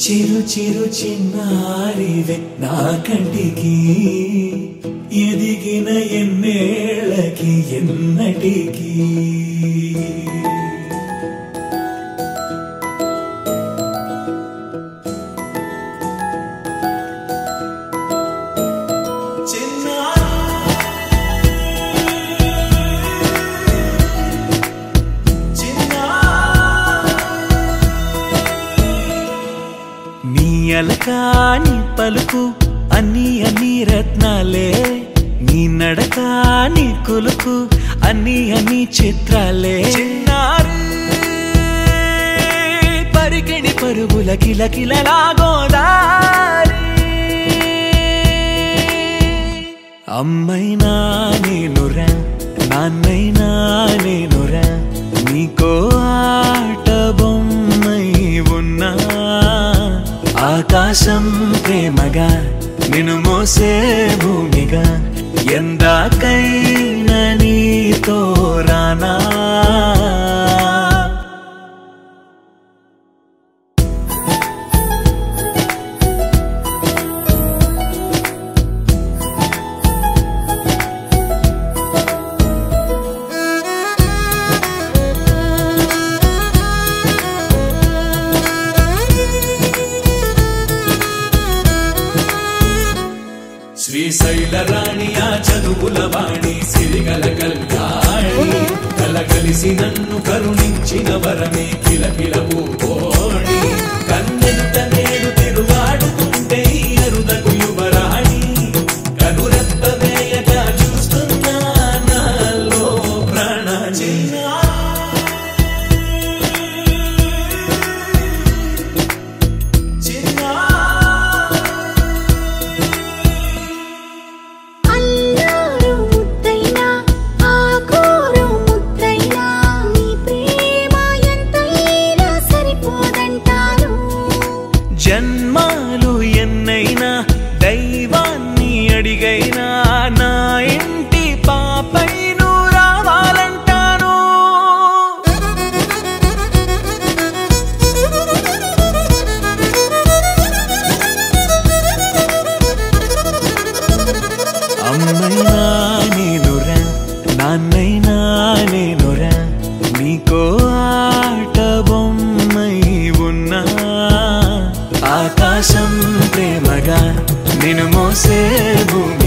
చిరు చిరు చిన్నారివే నా కంటికి ఎదిగిన ఎన్నేళ్ళకి ఎన్నటికి అలకాని పలుకు అన్ని అన్ని రత్నాలే నీ నడక నీ కులుకు అన్ని అన్ని చిత్రాలే చిన్నారు పరికిణి పరుగుల కిలకిలలా గోదారి అమ్మైనా నేనురా నాన్నైనా నేనురా నీకో ఆట బొమ్మై ఉన్నా ఆకాశం ప్రేమగా నిన్ను మోసే భూమిగా ఎందాకైనా నీతో రానా శ్రీశైల రాణియా చదువుల వాణి సిరిగల కల్యాణి కలగలిసి నన్ను కరుణించిన వరమే కిలకిల పూకోణి కన్నెంత నేడు తిరుగాడుతుంటే అరుదకు యువరాణి కనురెప్ప వేయక చూస్తున్నా నాలో ప్రాణ జన్మాలు ఎన్నైనా దైవాన్ని అడిగైనా నా ఇంటి పాపై నువ్వు రావాలంటాను అమ్మైనా నేనురా నాన్నైనా నేనురా నీకో ఆట బొమ్మై ఉన్నా ఆకాశం ప్రేమగా నిన్ను మోసే భూమి